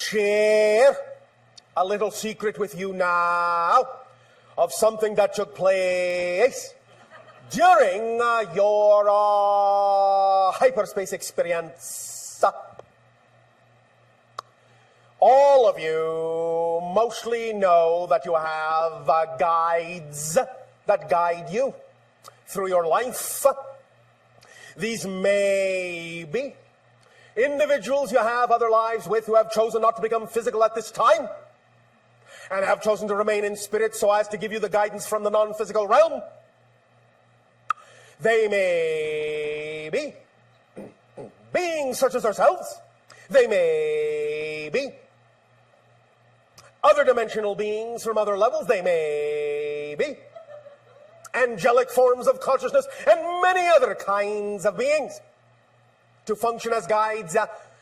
share a little secret with you now of something that took place during your hyperspace experience. All of you mostly know that you have guides that guide you through your life. These may be individuals you have other lives with who have chosen not to become physical at this time and have chosen to remain in spirit so as to give you the guidance from the non-physical realm. They may be beings such as ourselves. They may be other dimensional beings from other levels. They may be angelic forms of consciousness and many other kinds of beings to function as guides,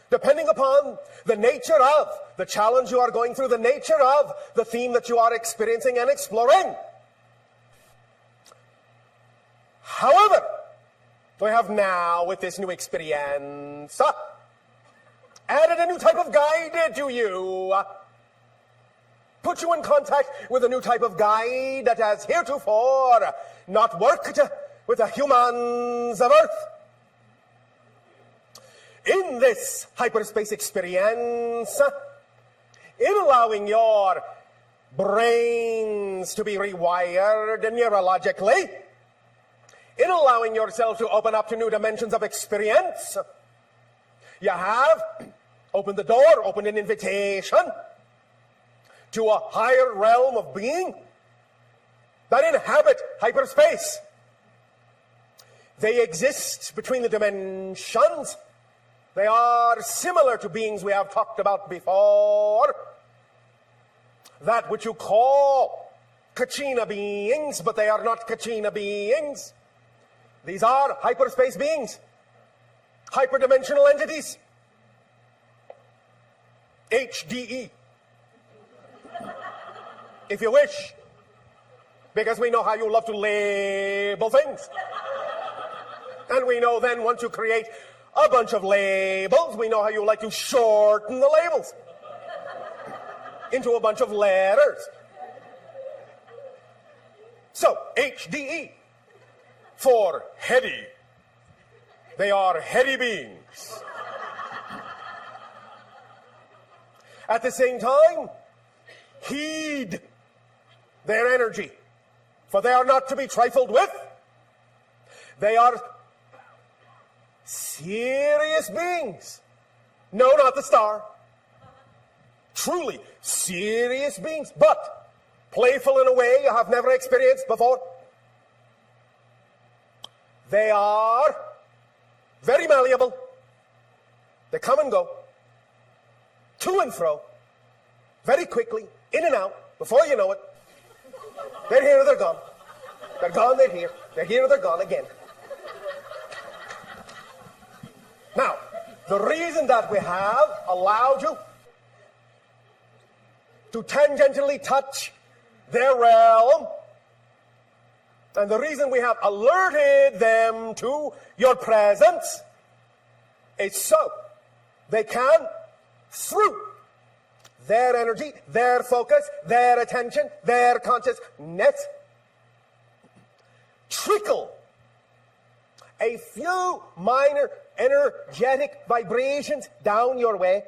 depending upon the nature of the challenge you are going through, the nature of the theme that you are experiencing and exploring. However, we have now, with this new experience, added a new type of guide to you. Put you in contact with a new type of guide that has heretofore not worked with the humans of Earth. In this hyperspace experience, in allowing your brains to be rewired neurologically, in allowing yourself to open up to new dimensions of experience, you have opened the door, opened an invitation to a higher realm of being that inhabit hyperspace. They exist between the dimensions. They are similar to beings we have talked about before. That which you call Kachina beings, but they are not Kachina beings. These are hyperspace beings, hyperdimensional entities, HDE, if you wish, because we know how you love to label things. And we know then once you create a bunch of labels, we know how you like to shorten the labels into a bunch of letters. So, HDE, for heady. They are heady beings. At the same time, heed their energy, for they are not to be trifled with. They are serious beings. No, not the star. Truly serious beings, but playful in a way you have never experienced before. They are very malleable. They come and go, to and fro, very quickly, in and out, before you know it. They're here or they're gone. They're gone, they're here. They're here or they're gone again. Now, the reason that we have allowed you to tangentially touch their realm, and the reason we have alerted them to your presence, is so they can, through their energy, their focus, their attention, their consciousness, trickle a few minor energetic vibrations down your way.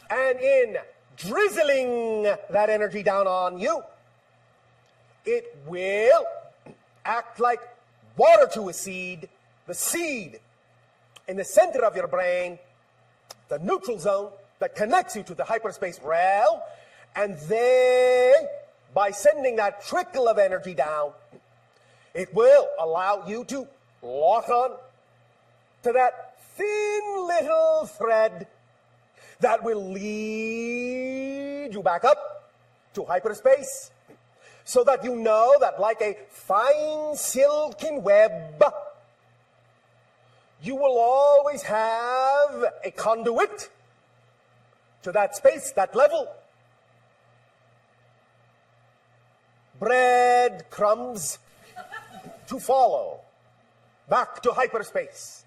And in drizzling that energy down on you, it will act like water to a seed, the seed in the center of your brain, the neutral zone that connects you to the hyperspace realm, and they, by sending that trickle of energy down, it will allow you to lock on to that thin little thread that will lead you back up to hyperspace, so that you know that like a fine silken web, you will always have a conduit to that space, that level. Breadcrumbs to follow back to hyperspace.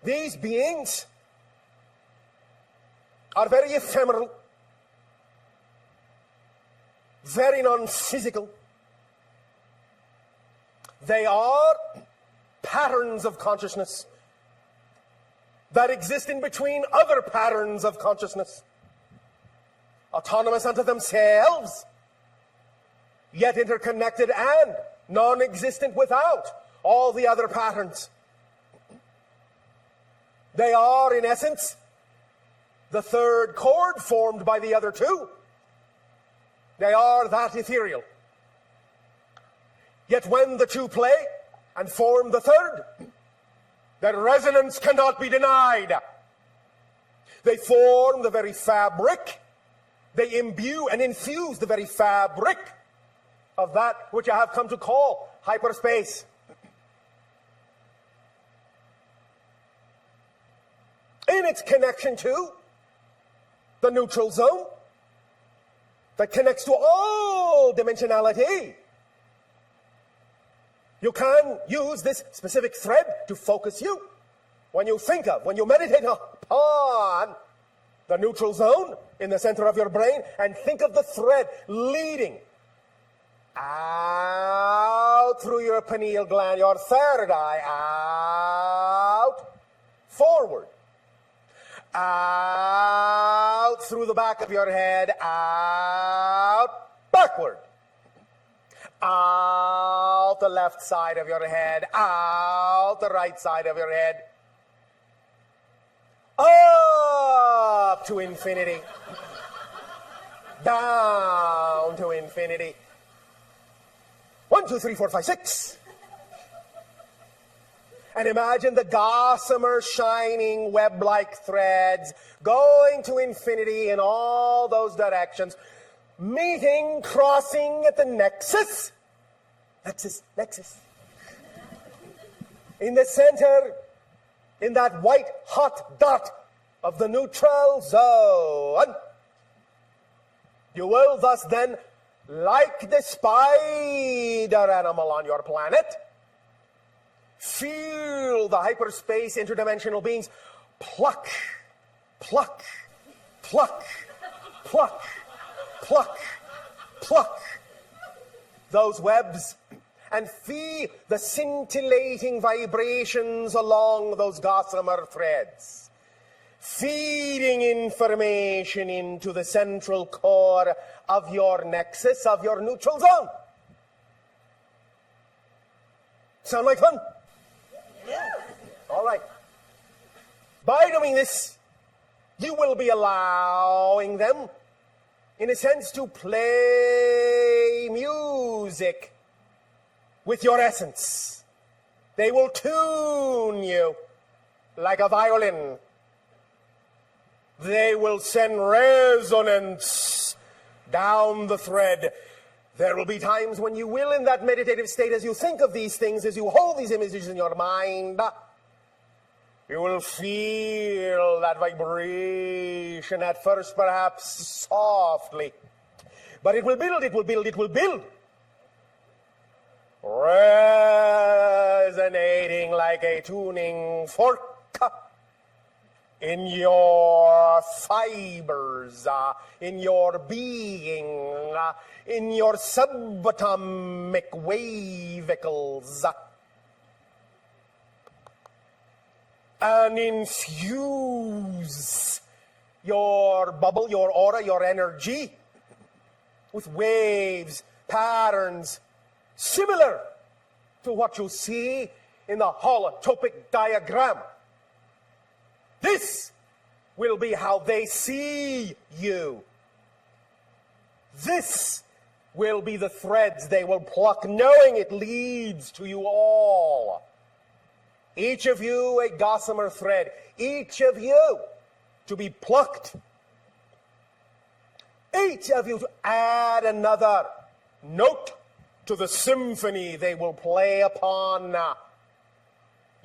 These beings are very ephemeral, very non-physical. They are patterns of consciousness that exist in between other patterns of consciousness, autonomous unto themselves, yet interconnected and non-existent without all the other patterns. They are, in essence, the third chord formed by the other two. They are that ethereal. Yet when the two play and form the third, their resonance cannot be denied. They form the very fabric, they imbue and infuse the very fabric of that which I have come to call hyperspace. In its connection to the neutral zone that connects to all dimensionality, you can use this specific thread to focus you. When you think of, when you meditate upon the neutral zone in the center of your brain, and think of the thread leading out through your pineal gland, your third eye, out, forward, out through the back of your head, out, backward, out the left side of your head, out the right side of your head, up to infinity, down to infinity. 1, 2, 3, 4, 5, 6. And imagine the gossamer shining web-like threads going to infinity in all those directions, meeting, crossing at the nexus. Nexus. In the center, in that white hot dot of the neutral zone. You will thus then, like the spider animal on your planet, feel the hyperspace interdimensional beings pluck, pluck, pluck, pluck, pluck, pluck those webs, and feel the scintillating vibrations along those gossamer threads, feeding information into the central core of your nexus, of your neutral zone. Sound like fun? Yeah. All right. By doing this, you will be allowing them, in a sense, to play music with your essence. They will tune you like a violin. They will send resonance down the thread. There will be times when you will, in that meditative state, as you think of these things, as you hold these images in your mind, you will feel that vibration, at first perhaps softly. But it will build, it will build, it will build. Resonating like a tuning fork in your fibers, in your being, in your subatomic wavicles, and infuse your bubble, your aura, your energy with waves, patterns, similar to what you see in the holotropic diagram. This will be how they see you. This will be the threads they will pluck, knowing it leads to you all. Each of you a gossamer thread, each of you to be plucked. Each of you to add another note to the symphony they will play upon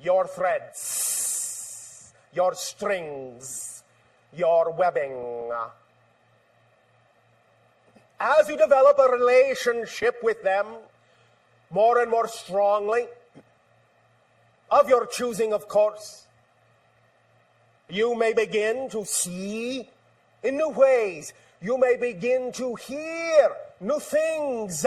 your threads, your strings, your webbing. As you develop a relationship with them more and more strongly, of your choosing, of course, you may begin to see In new ways, you may begin to hear new things.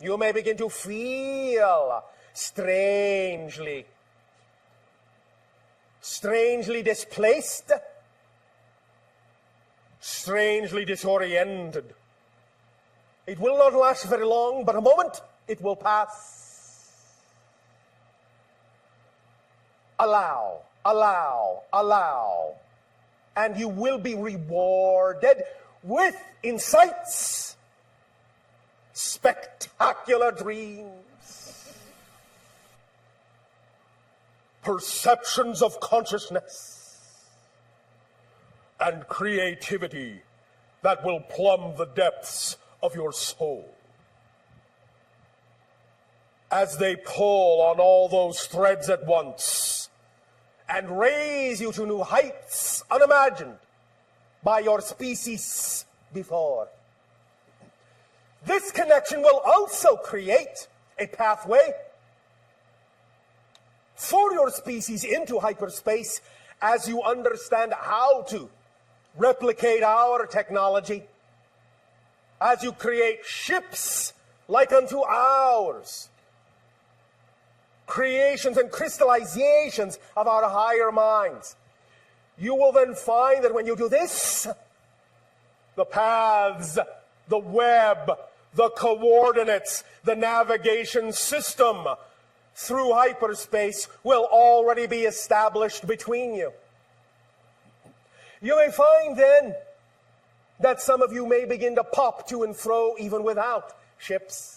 You may begin to feel strangely displaced, strangely disoriented. It will not last very long, but a moment it will pass. Allow, and you will be rewarded with insights, spectacular dreams, perceptions of consciousness, and creativity that will plumb the depths of your soul. As they pull on all those threads at once and raise you to new heights unimagined by your species before. This connection will also create a pathway for your species into hyperspace as you understand how to replicate our technology, as you create ships like unto ours, creations and crystallizations of our higher minds. You will then find that when you do this, the paths, the web, the coordinates, the navigation system through hyperspace will already be established between you. You may find then that some of you may begin to pop to and fro even without ships.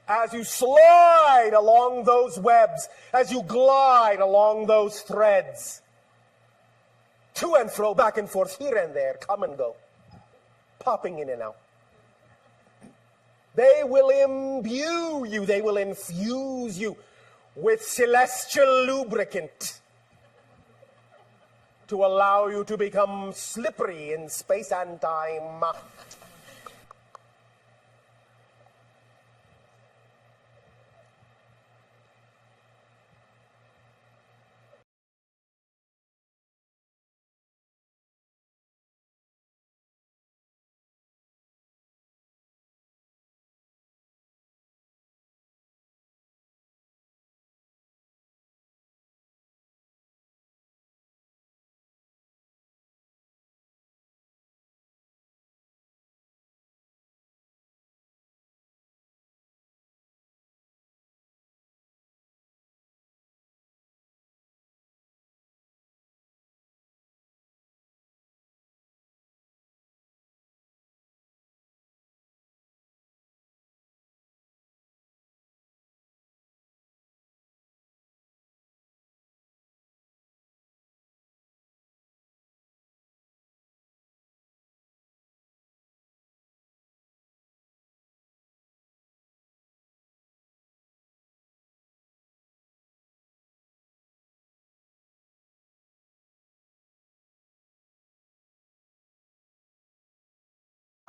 As you slide along those webs, as you glide along those threads, to and fro, back and forth, here and there, come and go, popping in and out. They will imbue you, they will infuse you with celestial lubricant to allow you to become slippery in space and time.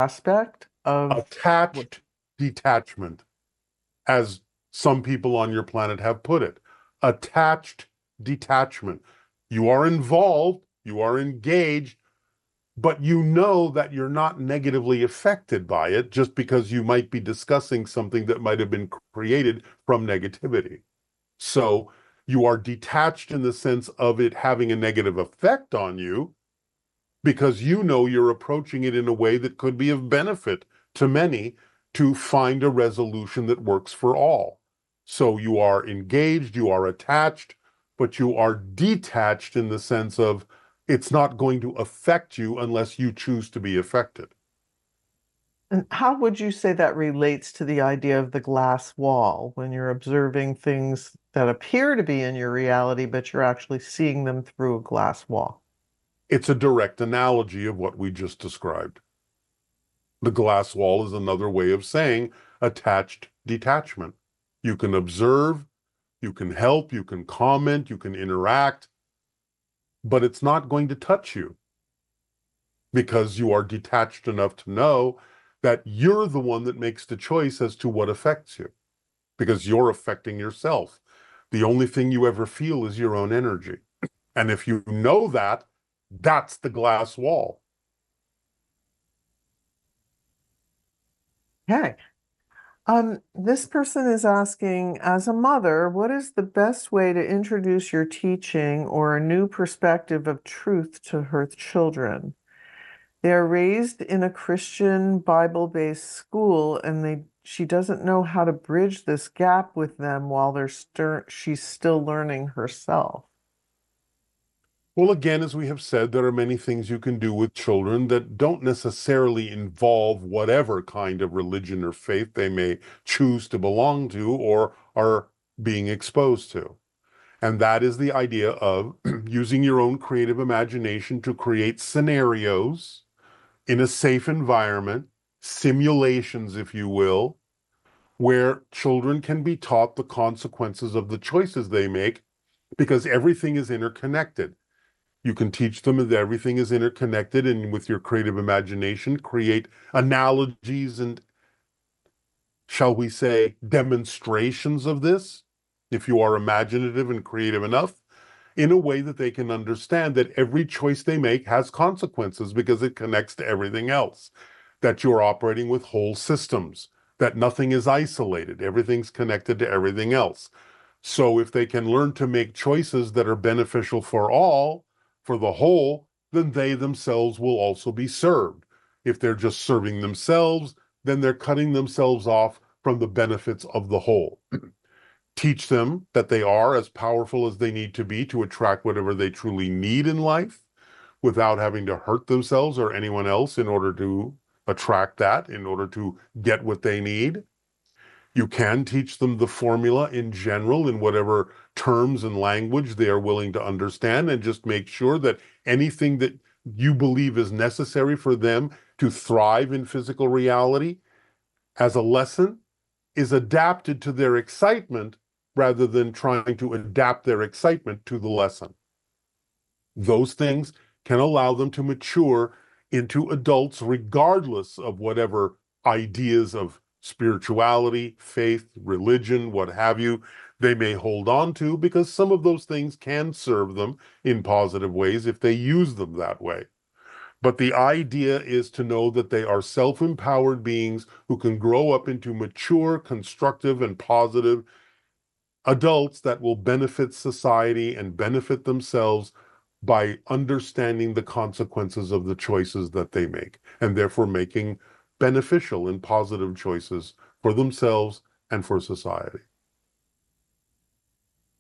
Aspect of attached detachment, as some people on your planet have put it. Attached detachment. You are involved, you are engaged, but you know that you're not negatively affected by it just because you might be discussing something that might have been created from negativity. So you are detached in the sense of it having a negative effect on you, because you know you're approaching it in a way that could be of benefit to many to find a resolution that works for all. So you are engaged, you are attached, but you are detached in the sense of it's not going to affect you unless you choose to be affected. And how would you say that relates to the idea of the glass wall when you're observing things that appear to be in your reality, but you're actually seeing them through a glass wall? It's a direct analogy of what we just described. The glass wall is another way of saying attached detachment. You can observe, you can help, you can comment, you can interact, but it's not going to touch you because you are detached enough to know that you're the one that makes the choice as to what affects you, because you're affecting yourself. The only thing you ever feel is your own energy. And if you know that, That's the glass wall. Okay. This person is asking, as a mother, what is the best way to introduce your teaching or a new perspective of truth to her children? They are raised in a Christian Bible-based school, and she doesn't know how to bridge this gap with them while she's still learning herself. Well, again, as we have said, there are many things you can do with children that don't necessarily involve whatever kind of religion or faith they may choose to belong to or are being exposed to. And that is the idea of using your own creative imagination to create scenarios in a safe environment, simulations, if you will, where children can be taught the consequences of the choices they make because everything is interconnected. You can teach them that everything is interconnected, and with your creative imagination, create analogies and, shall we say, demonstrations of this, if you are imaginative and creative enough, in a way that they can understand that every choice they make has consequences because it connects to everything else, that you're operating with whole systems, that nothing is isolated, everything's connected to everything else. So if they can learn to make choices that are beneficial for all, for the whole, then they themselves will also be served. If they're just serving themselves, then they're cutting themselves off from the benefits of the whole. Teach them that they are as powerful as they need to be to attract whatever they truly need in life without having to hurt themselves or anyone else in order to attract that, in order to get what they need. You can teach them the formula in general in whatever terms and language they are willing to understand, and just make sure that anything that you believe is necessary for them to thrive in physical reality as a lesson is adapted to their excitement rather than trying to adapt their excitement to the lesson. Those things can allow them to mature into adults regardless of whatever ideas of spirituality, faith, religion, what have you, they may hold on to, because some of those things can serve them in positive ways if they use them that way. But the idea is to know that they are self-empowered beings who can grow up into mature, constructive, and positive adults that will benefit society and benefit themselves by understanding the consequences of the choices that they make, and therefore making beneficial and positive choices for themselves and for society.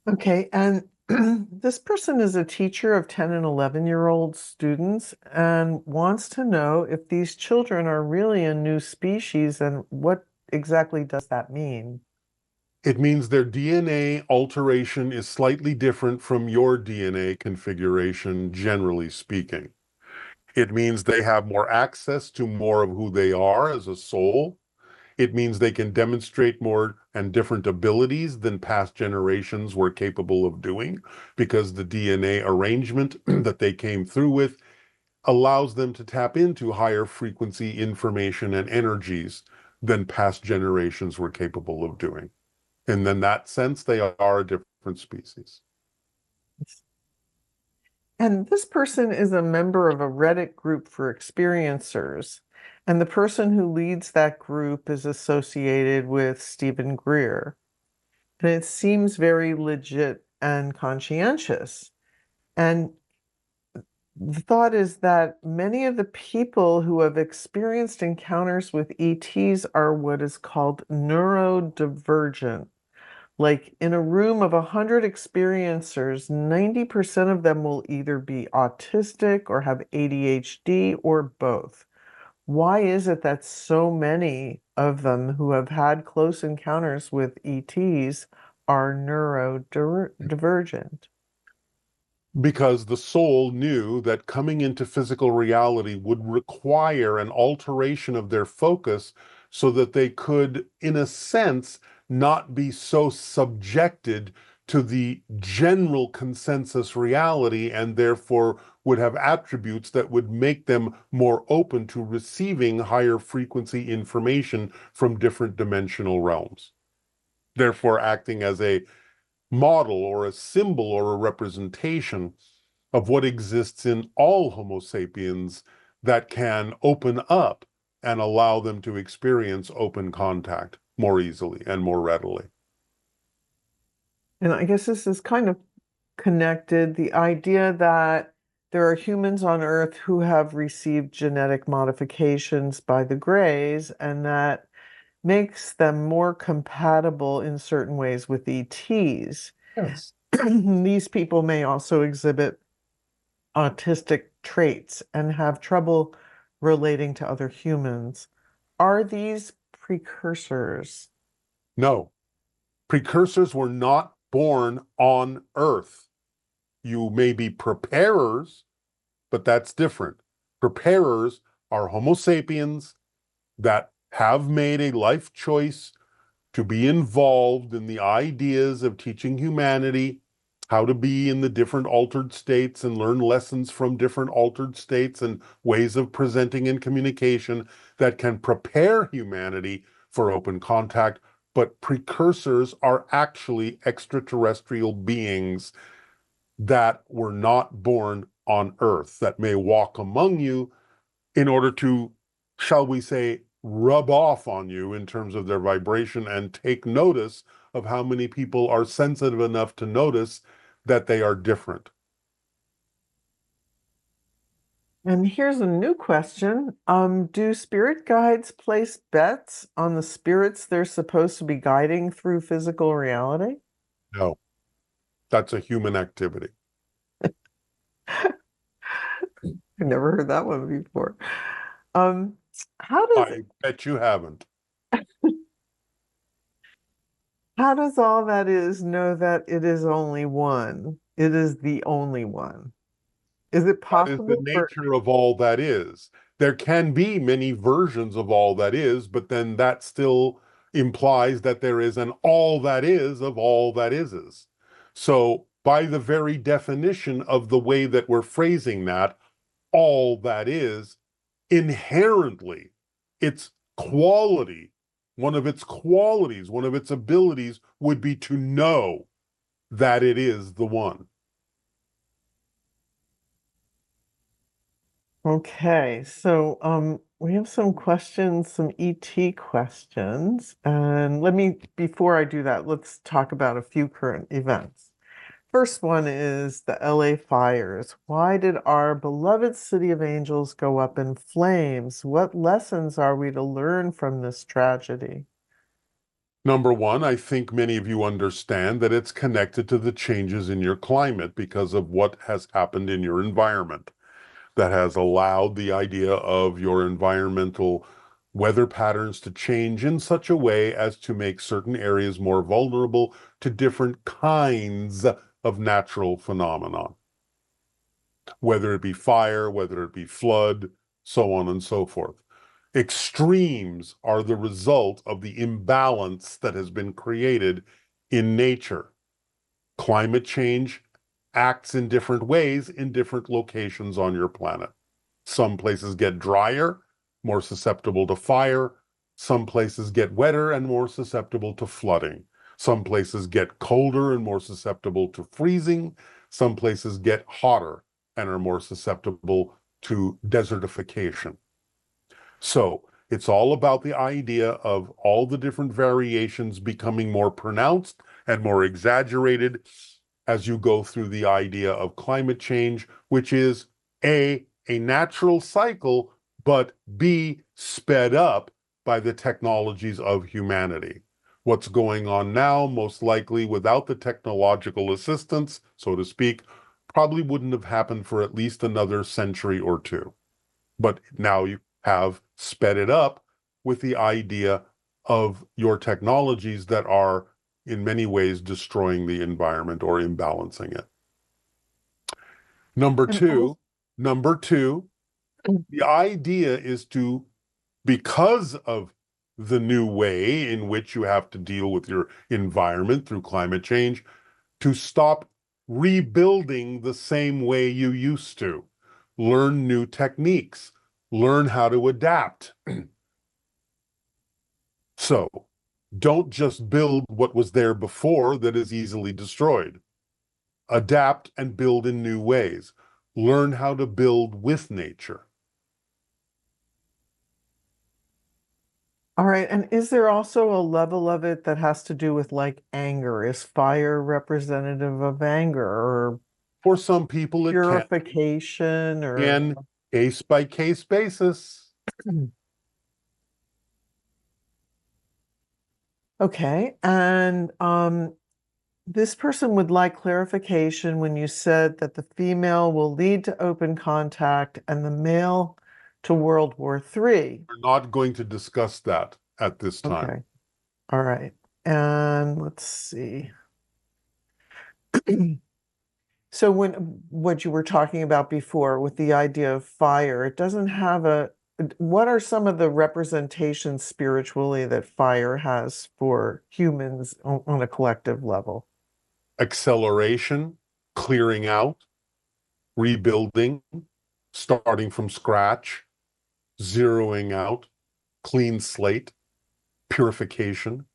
Okay, and this person is a teacher of 10 and 11-year-old students and wants to know if these children are really a new species and what exactly does that mean? It means their DNA alteration is slightly different from your DNA configuration, generally speaking. It means they have more access to more of who they are as a soul. It means they can demonstrate more and different abilities than past generations were capable of doing, because the DNA arrangement that they came through with allows them to tap into higher frequency information and energies than past generations were capable of doing. And in that sense, they are a different species. And this person is a member of a Reddit group for experiencers, and the person who leads that group is associated with Stephen Greer. And it seems very legit and conscientious. And the thought is that many of the people who have experienced encounters with ETs are what is called neurodivergent. Like in a room of 100 experiencers, 90% of them will either be autistic or have ADHD or both. Why is it that so many of them who have had close encounters with ETs are neurodivergent? Because the soul knew that coming into physical reality would require an alteration of their focus so that they could, in a sense, not be so subjected to the general consensus reality, and therefore would have attributes that would make them more open to receiving higher frequency information from different dimensional realms, therefore acting as a model or a symbol or a representation of what exists in all Homo sapiens that can open up and allow them to experience open contact more easily and more readily. And I guess this is kind of connected, the idea that there are humans on Earth who have received genetic modifications by the Greys, and that makes them more compatible in certain ways with ETs. Yes. These people may also exhibit autistic traits and have trouble relating to other humans. Are these precursors? No, precursors were not born on Earth. You may be preparers, but that's different. Preparers are Homo sapiens that have made a life choice to be involved in the ideas of teaching humanity how to be in the different altered states and learn lessons from different altered states and ways of presenting and communication that can prepare humanity for open contact. But precursors are actually extraterrestrial beings that were not born on Earth, that may walk among you in order to, shall we say, rub off on you in terms of their vibration and take notice of how many people are sensitive enough to notice that they are different. And here's a new question. Do spirit guides place bets on the spirits they're supposed to be guiding through physical reality? No, that's a human activity. I've never heard that one before. Um, how does I bet you haven't. how does all that is know that it is only one? It is the only one. Is it That is the possible for nature of all that is. There can be many versions of all that is, but then that still implies that there is an all that is of all that is. So, by the very definition of the way that we're phrasing that, all that is, inherently, its quality, one of its qualities, one of its abilities would be to know that it is the one. Okay, so we have some questions, some ET questions. And before I do that, let's talk about a few current events. First one is the LA fires. Why did our beloved city of angels go up in flames? What lessons are we to learn from this tragedy? Number one, I think many of you understand that it's connected to the changes in your climate because of what has happened in your environment that has allowed the idea of your environmental weather patterns to change in such a way as to make certain areas more vulnerable to different kinds of natural phenomena, whether it be fire, whether it be flood, so on and so forth. Extremes are the result of the imbalance that has been created in nature. Climate change acts in different ways in different locations on your planet. Some places get drier, more susceptible to fire. Some places get wetter and more susceptible to flooding. Some places get colder and more susceptible to freezing. Some places get hotter and are more susceptible to desertification. So it's all about the idea of all the different variations becoming more pronounced and more exaggerated as you go through the idea of climate change, which is a natural cycle, but B, sped up by the technologies of humanity. What's going on now, most likely without the technological assistance, so to speak, probably wouldn't have happened for at least another century or two. But now you have sped it up with the idea of your technologies that are in many ways destroying the environment or imbalancing it. Number And also, two, number two, the idea is to, because of the new way in which you have to deal with your environment through climate change, to stop rebuilding the same way you used to. Learn new techniques, learn how to adapt. So don't just build what was there before that is easily destroyed. Adapt and build in new ways. learn how to build with nature. All right. And is there also a level of it that has to do with like anger? Is fire representative of anger or For some people, it can purification or in case by case basis. okay. And this person would like clarification when you said that the female will lead to open contact and the male to World War III. We're not going to discuss that at this time. Okay. All right. And let's see. So what you were talking about before with the idea of fire, it doesn't have what are some of the representations spiritually that fire has for humans on a collective level? Acceleration, clearing out, rebuilding, starting from scratch, zeroing out, clean slate, purification.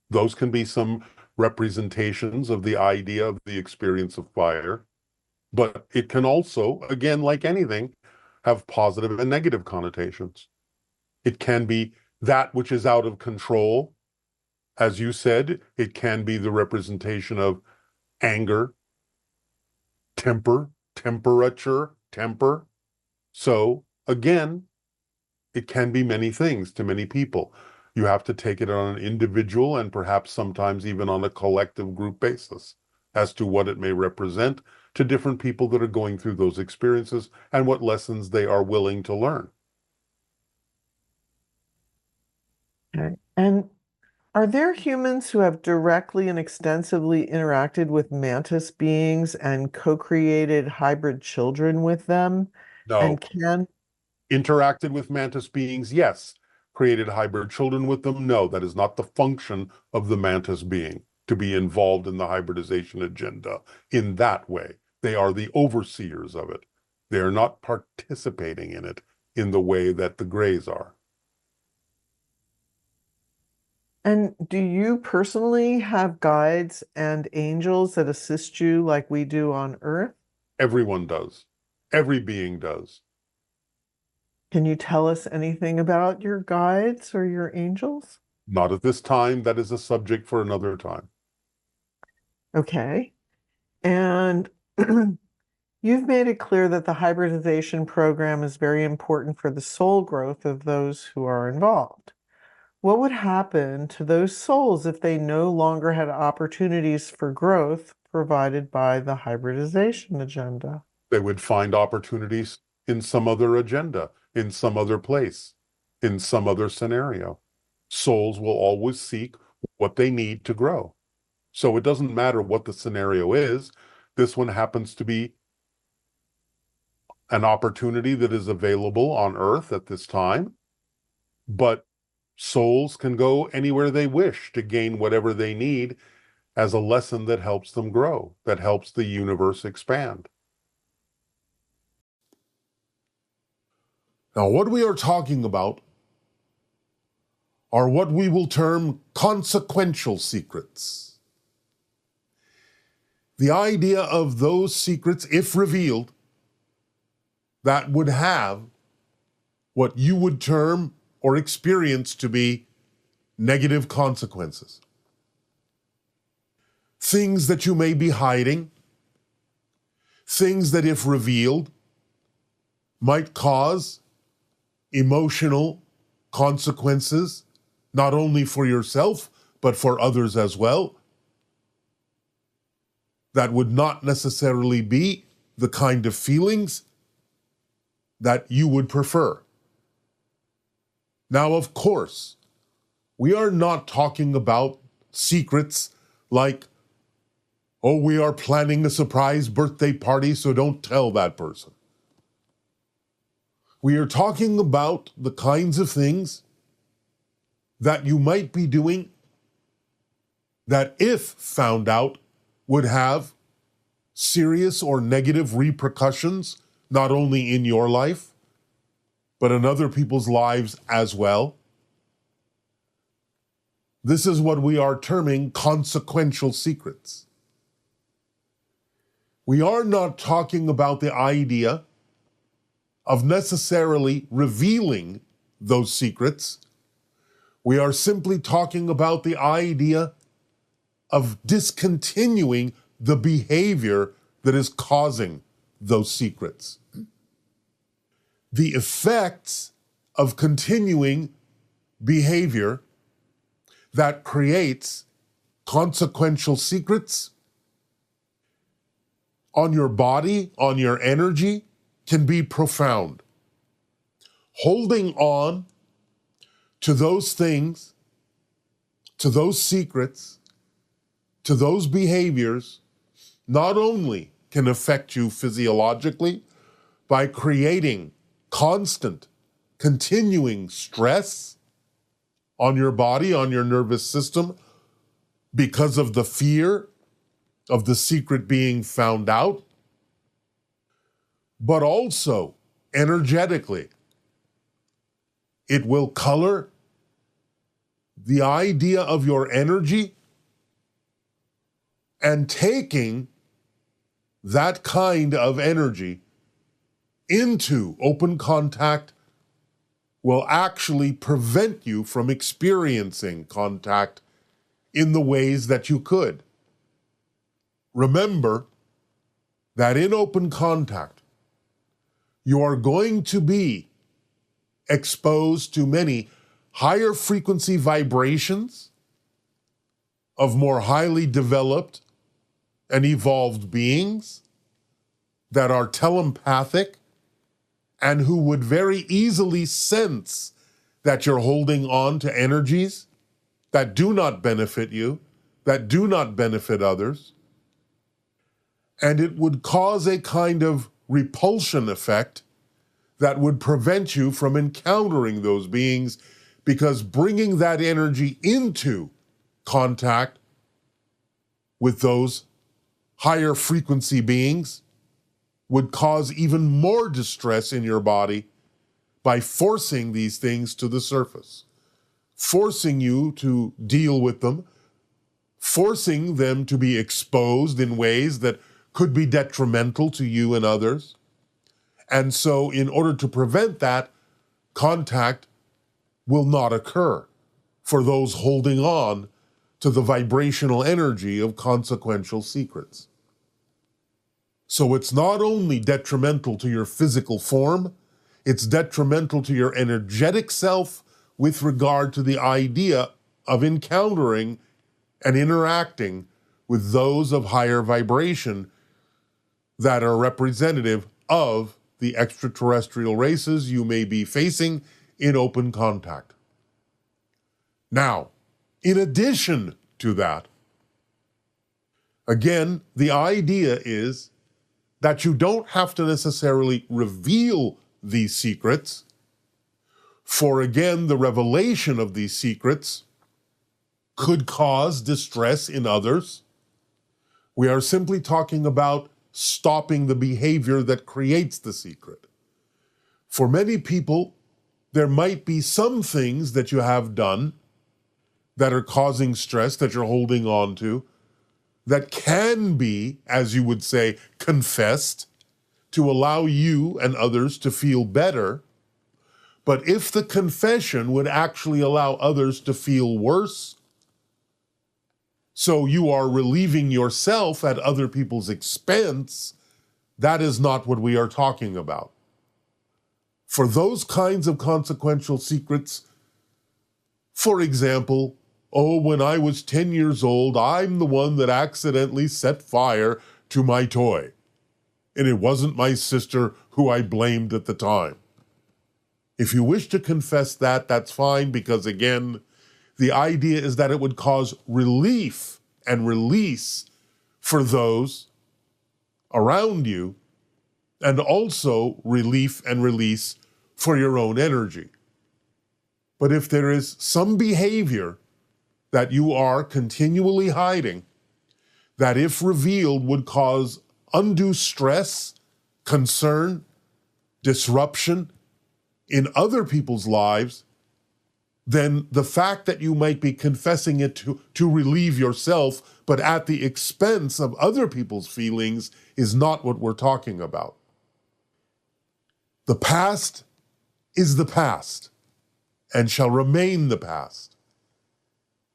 Those can be some representations of the idea of the experience of fire. But it can also, again, like anything, have positive and negative connotations. It can be that which is out of control. As you said, it can be the representation of anger, temper, temperature, temper. So again, it can be many things to many people. You have to take it on an individual and perhaps sometimes even on a collective group basis as to what it may represent to different people that are going through those experiences and what lessons they are willing to learn. Okay. And are there humans who have directly and extensively interacted with mantis beings and co-created hybrid children with them? No. And can Interacted with mantis beings, yes. Created hybrid children with them, no. That is not the function of the mantis being, to be involved in the hybridization agenda in that way. They are the overseers of it. They are not participating in it in the way that the Greys are. And do you personally have guides and angels that assist you like we do on Earth? Everyone does. Every being does. Can you tell us anything about your guides or your angels? Not at this time. That is a subject for another time. Okay. And you've made it clear that the hybridization program is very important for the soul growth of those who are involved. What would happen to those souls if they no longer had opportunities for growth provided by the hybridization agenda? They would find opportunities in some other agenda, in some other place, in some other scenario. Souls will always seek what they need to grow. So it doesn't matter what the scenario is. This one happens to be an opportunity that is available on Earth at this time, but souls can go anywhere they wish to gain whatever they need as a lesson that helps them grow, that helps the universe expand. Now, what we are talking about are what we will term consequential secrets. The idea of those secrets, if revealed, that would have what you would term or experience to be negative consequences. Things that you may be hiding, things that, if revealed, might cause emotional consequences, not only for yourself, but for others as well, that would not necessarily be the kind of feelings that you would prefer. Now, of course, we are not talking about secrets like, oh, we are planning a surprise birthday party, so don't tell that person. We are talking about the kinds of things that you might be doing that, if found out, would have serious or negative repercussions, not only in your life, but in other people's lives as well. This is what we are terming consequential secrets. We are not talking about the idea of necessarily revealing those secrets. We are simply talking about the idea of discontinuing the behavior that is causing those secrets. The effects of continuing behavior that creates consequential secrets on your body, on your energy, can be profound. Holding on to those things, to those secrets, to those behaviors, not only can affect you physiologically by creating constant, continuing stress on your body, on your nervous system, because of the fear of the secret being found out, but also energetically. It will color the idea of your energy, and taking that kind of energy into open contact will actually prevent you from experiencing contact in the ways that you could. Remember that in open contact, you are going to be exposed to many higher frequency vibrations of more highly developed and evolved beings that are telepathic and who would very easily sense that you're holding on to energies that do not benefit you, that do not benefit others. And it would cause a kind of repulsion effect that would prevent you from encountering those beings, because bringing that energy into contact with those higher frequency beings would cause even more distress in your body by forcing these things to the surface, forcing you to deal with them, forcing them to be exposed in ways that could be detrimental to you and others. And so in order to prevent that, contact will not occur for those holding on to the vibrational energy of consequential secrets. So it's not only detrimental to your physical form, it's detrimental to your energetic self with regard to the idea of encountering and interacting with those of higher vibration that are representative of the extraterrestrial races you may be facing in open contact. Now, in addition to that, again, the idea is that you don't have to necessarily reveal these secrets, for again, the revelation of these secrets could cause distress in others. We are simply talking about stopping the behavior that creates the secret. For many people, there might be some things that you have done that are causing stress that you're holding on to that can be, as you would say, confessed to allow you and others to feel better. But if the confession would actually allow others to feel worse, so you are relieving yourself at other people's expense, that is not what we are talking about. For those kinds of consequential secrets, for example, oh, when I was 10 years old, I'm the one that accidentally set fire to my toy. And it wasn't my sister who I blamed at the time. If you wish to confess that, that's fine, because again, the idea is that it would cause relief and release for those around you, and also relief and release for your own energy. But if there is some behavior that you are continually hiding, that if revealed would cause undue stress, concern, disruption in other people's lives, then the fact that you might be confessing it to relieve yourself, but at the expense of other people's feelings, is not what we're talking about. The past is the past and shall remain the past.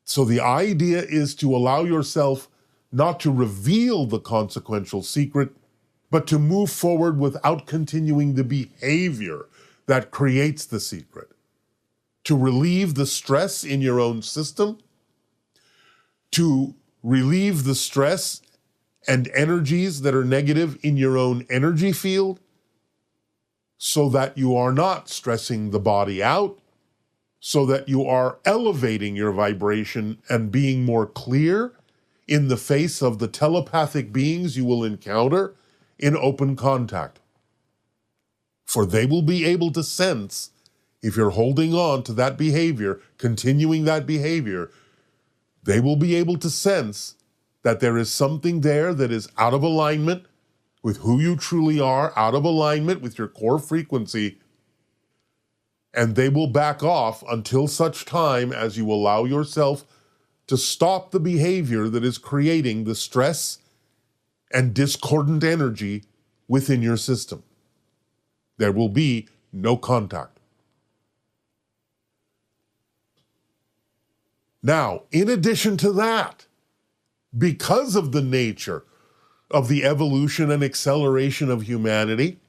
So the idea is to allow yourself not to reveal the consequential secret, but to move forward without continuing the behavior that creates the secret. To relieve the stress in your own system, to relieve the stress and energies that are negative in your own energy field, so that you are not stressing the body out, so that you are elevating your vibration and being more clear in the face of the telepathic beings you will encounter in open contact. For they will be able to sense, if you're holding on to that behavior, continuing that behavior, they will be able to sense that there is something there that is out of alignment with who you truly are, out of alignment with your core frequency, and they will back off until such time as you allow yourself to stop the behavior that is creating the stress and discordant energy within your system. There will be no contact. Now, in addition to that, because of the nature of the evolution and acceleration of humanity,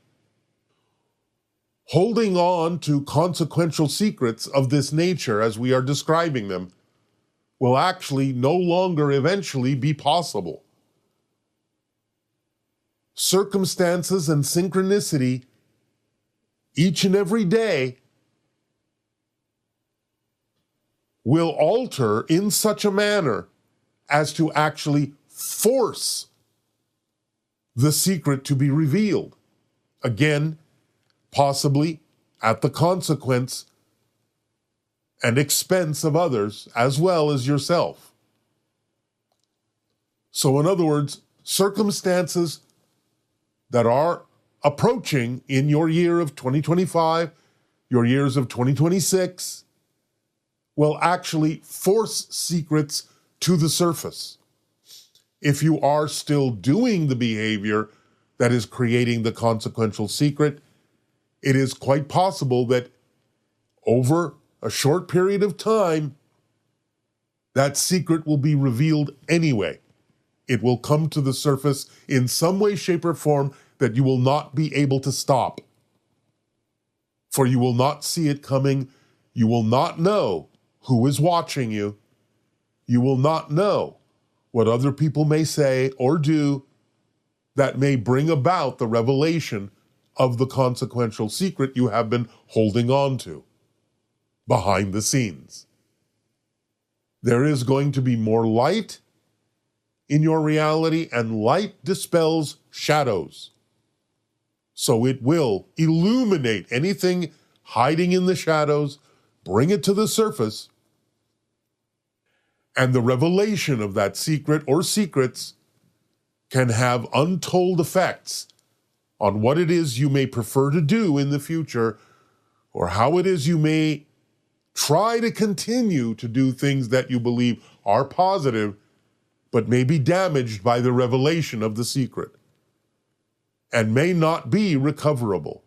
holding on to consequential secrets of this nature as we are describing them will actually no longer eventually be possible. Circumstances and synchronicity each and every day will alter in such a manner as to actually force the secret to be revealed. Again, possibly at the consequence and expense of others as well as yourself. So in other words, circumstances that are approaching in your year of 2025, your years of 2026, will actually force secrets to the surface. If you are still doing the behavior that is creating the consequential secret, it is quite possible that over a short period of time, that secret will be revealed anyway. It will come to the surface in some way, shape, or form that you will not be able to stop. For you will not see it coming. You will not know who is watching you. You will not know what other people may say or do that may bring about the revelation of the consequential secret you have been holding on to behind the scenes. There is going to be more light in your reality, and light dispels shadows. So it will illuminate anything hiding in the shadows, bring it to the surface, and the revelation of that secret or secrets can have untold effects on what it is you may prefer to do in the future, or how it is you may try to continue to do things that you believe are positive, but may be damaged by the revelation of the secret, and may not be recoverable,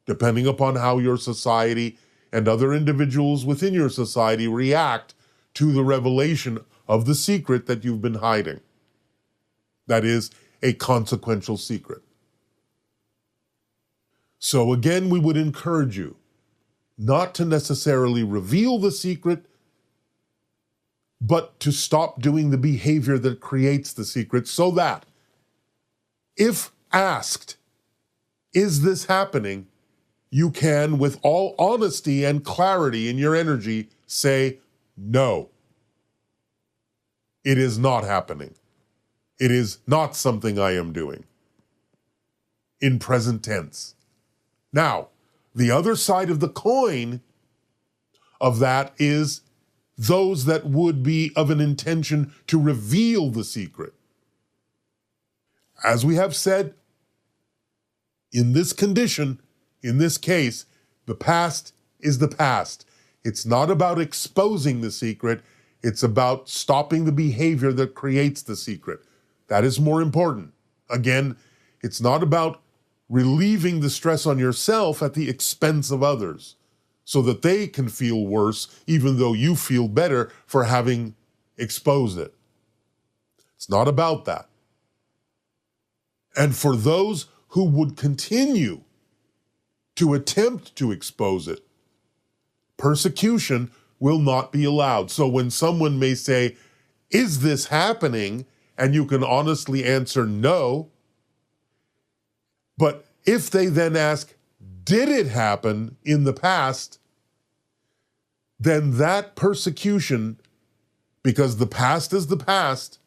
depending upon how your society and other individuals within your society react to the revelation of the secret that you've been hiding. That is a consequential secret. So again, we would encourage you not to necessarily reveal the secret, but to stop doing the behavior that creates the secret, so that if asked, is this happening, you can, with all honesty and clarity in your energy, say, no, it is not happening. It is not something I am doing. In present tense. Now, the other side of the coin of that is those that would be of an intention to reveal the secret. As we have said, in this condition, in this case, the past is the past. It's not about exposing the secret. It's about stopping the behavior that creates the secret. That is more important. Again, it's not about relieving the stress on yourself at the expense of others so that they can feel worse, even though you feel better for having exposed it. It's not about that. And for those who would continue to attempt to expose it, persecution will not be allowed. So when someone may say, is this happening? And you can honestly answer no. But if they then ask, did it happen in the past? Then that persecution, because the past is the past,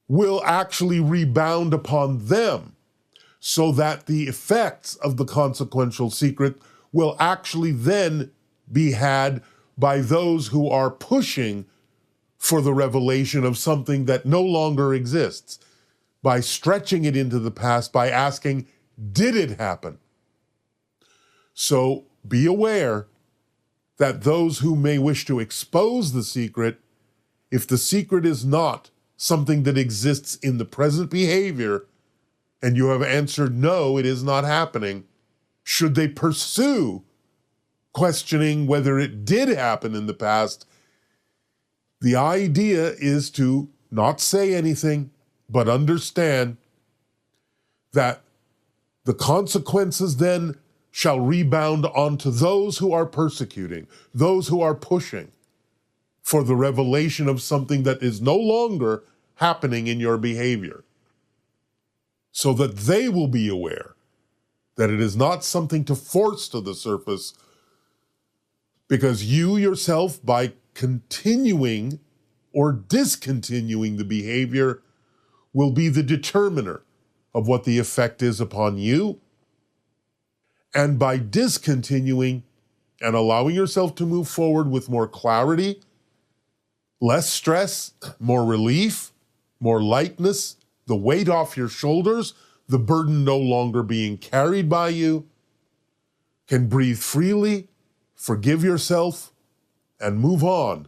will actually rebound upon them, so that the effects of the consequential secret will actually then be had by those who are pushing for the revelation of something that no longer exists, by stretching it into the past, by asking, did it happen? So be aware that those who may wish to expose the secret, if the secret is not something that exists in the present behavior, and you have answered no, it is not happening, should they pursue questioning whether it did happen in the past, the idea is to not say anything, but understand that the consequences then shall rebound onto those who are persecuting, those who are pushing for the revelation of something that is no longer happening in your behavior, so that they will be aware that it is not something to force to the surface, because you yourself, by continuing or discontinuing the behavior, will be the determiner of what the effect is upon you. And by discontinuing and allowing yourself to move forward with more clarity, less stress, more relief, more lightness, the weight off your shoulders, the burden no longer being carried by you, can breathe freely, forgive yourself, and move on,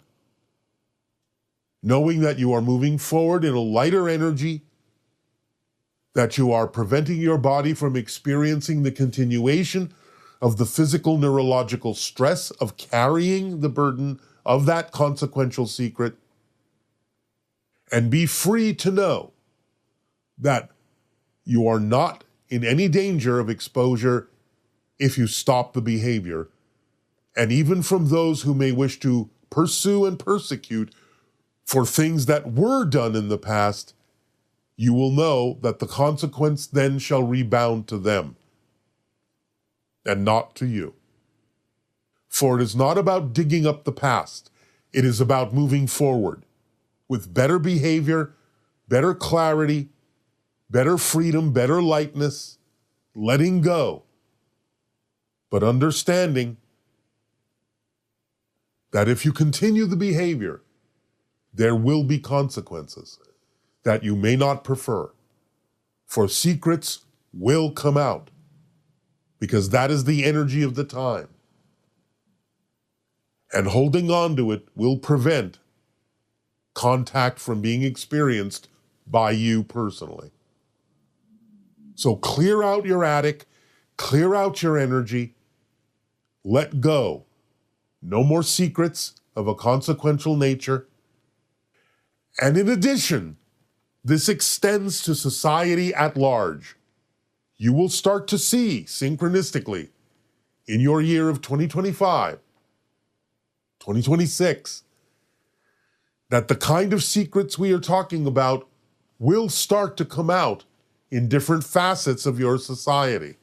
knowing that you are moving forward in a lighter energy, that you are preventing your body from experiencing the continuation of the physical neurological stress of carrying the burden of that consequential secret, and be free to know that you are not in any danger of exposure if you stop the behavior. And even from those who may wish to pursue and persecute for things that were done in the past, you will know that the consequence then shall rebound to them and not to you. For it is not about digging up the past. It is about moving forward with better behavior, better clarity, better freedom, better lightness, letting go, but understanding that if you continue the behavior, there will be consequences that you may not prefer. For secrets will come out, because that is the energy of the time. And holding on to it will prevent contact from being experienced by you personally. So clear out your attic, clear out your energy, let go. No more secrets of a consequential nature. And in addition, this extends to society at large. You will start to see synchronistically in your year of 2025, 2026, that the kind of secrets we are talking about will start to come out in different facets of your society.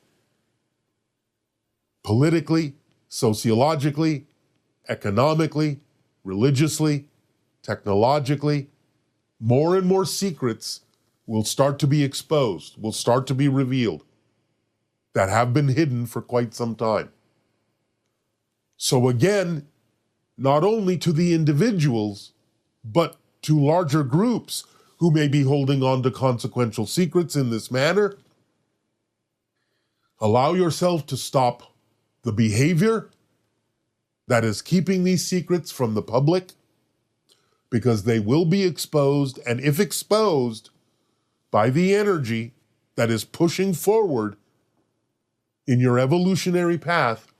Politically, sociologically, economically, religiously, technologically, more and more secrets will start to be exposed, will start to be revealed, that have been hidden for quite some time. So again, not only to the individuals, but to larger groups who may be holding on to consequential secrets in this manner, allow yourself to stop the behavior that is keeping these secrets from the public, because they will be exposed, and if exposed by the energy that is pushing forward in your evolutionary path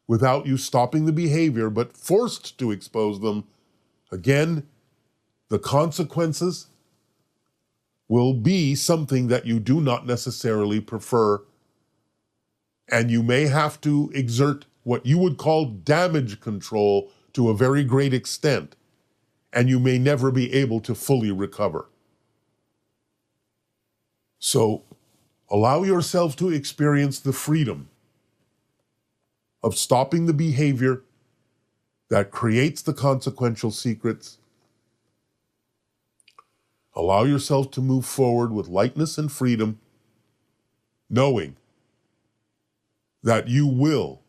without you stopping the behavior but forced to expose them, again, the consequences will be something that you do not necessarily prefer, and you may have to exert what you would call damage control to a very great extent, and you may never be able to fully recover. So allow yourself to experience the freedom of stopping the behavior that creates the consequential secrets. Allow yourself to move forward with lightness and freedom, knowing that you will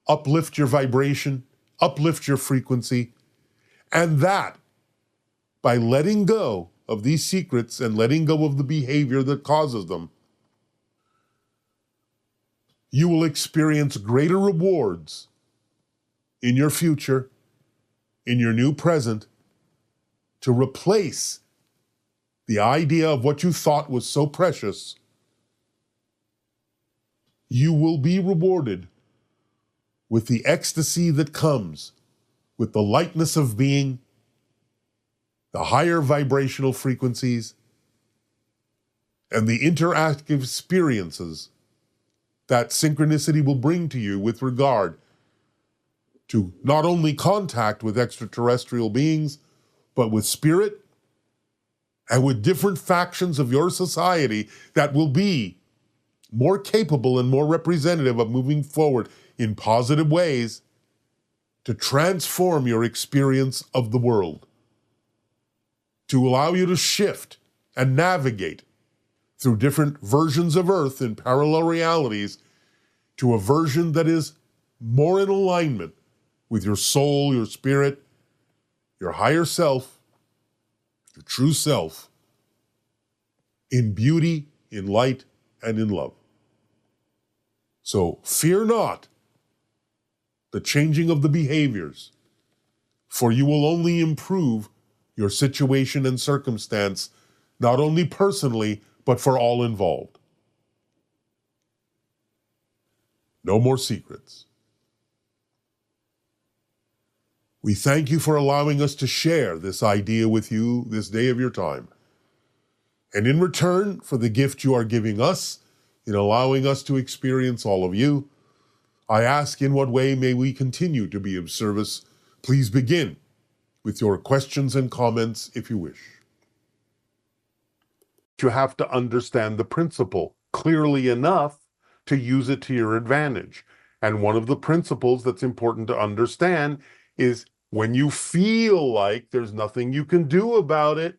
uplift your vibration, uplift your frequency, and that by letting go of these secrets and letting go of the behavior that causes them, you will experience greater rewards in your future, in your new present, to replace the idea of what you thought was so precious. You will be rewarded with the ecstasy that comes with the lightness of being, the higher vibrational frequencies, and the interactive experiences that synchronicity will bring to you with regard to not only contact with extraterrestrial beings, but with spirit and with different factions of your society that will be more capable and more representative of moving forward in positive ways to transform your experience of the world, to allow you to shift and navigate through different versions of Earth in parallel realities to a version that is more in alignment with your soul, your spirit, your higher self, your true self, in beauty, in light, and in love. So fear not the changing of the behaviors, for you will only improve your situation and circumstance, not only personally, but for all involved. No more secrets. We thank you for allowing us to share this idea with you this day of your time. And in return for the gift you are giving us in allowing us to experience all of you, I ask, in what way may we continue to be of service? Please begin with your questions and comments if you wish. You have to understand the principle clearly enough to use it to your advantage. And one of the principles that's important to understand is when you feel like there's nothing you can do about it,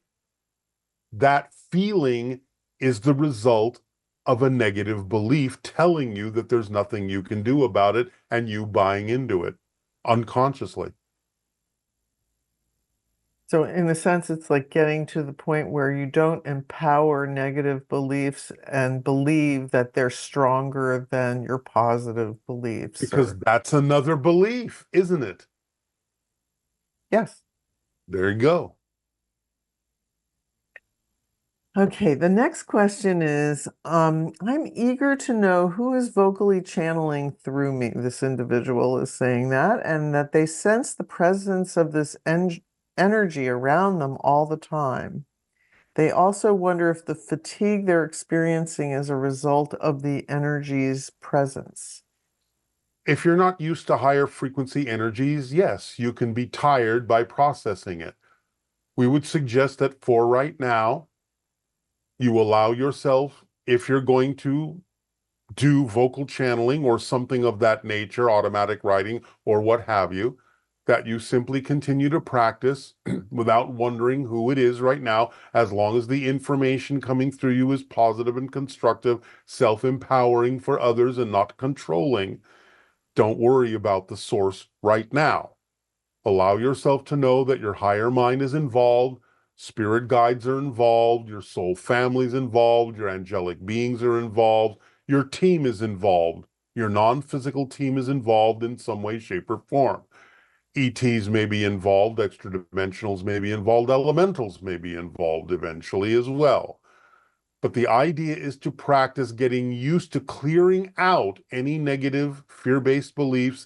that feeling is the result of a negative belief telling you that there's nothing you can do about it and you buying into it unconsciously. So in a sense, it's like getting to the point where you don't empower negative beliefs and believe that they're stronger than your positive beliefs. Because that's another belief, isn't it? Yes. There you go. Okay, the next question is, I'm eager to know who is vocally channeling through me. This individual is saying that, and that they sense the presence of this energy around them all the time. They also wonder if the fatigue they're experiencing is a result of the energy's presence. If you're not used to higher frequency energies, yes, you can be tired by processing it. We would suggest that for right now, you allow yourself, if you're going to do vocal channeling or something of that nature, automatic writing or what have you, that you simply continue to practice without wondering who it is right now, as long as the information coming through you is positive and constructive, self-empowering for others and not controlling. Don't worry about the source right now. Allow yourself to know that your higher mind is involved, spirit guides are involved, your soul family is involved, your angelic beings are involved, your team is involved. Your non-physical team is involved in some way, shape, or form. ETs may be involved, extra dimensionals may be involved, elementals may be involved eventually as well. But the idea is to practice getting used to clearing out any negative fear-based beliefs,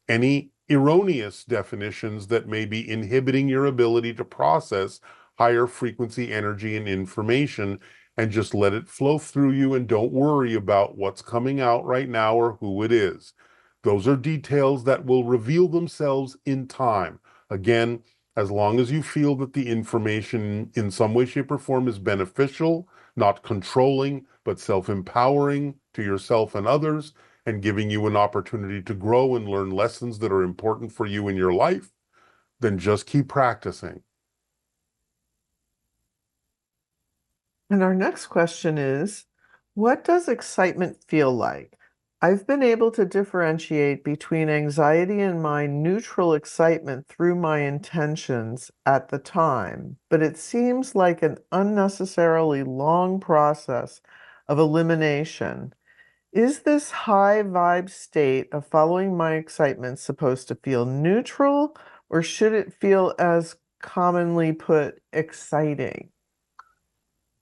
any erroneous definitions that may be inhibiting your ability to process higher frequency energy and information, and just let it flow through you and don't worry about what's coming out right now or who it is. Those are details that will reveal themselves in time. Again, as long as you feel that the information in some way, shape, or form is beneficial, not controlling, but self-empowering to yourself and others, and giving you an opportunity to grow and learn lessons that are important for you in your life, then just keep practicing. And our next question is, what does excitement feel like? I've been able to differentiate between anxiety and my neutral excitement through my intentions at the time, but it seems like an unnecessarily long process of elimination. Is this high vibe state of following my excitement supposed to feel neutral, or should it feel, as commonly put, exciting?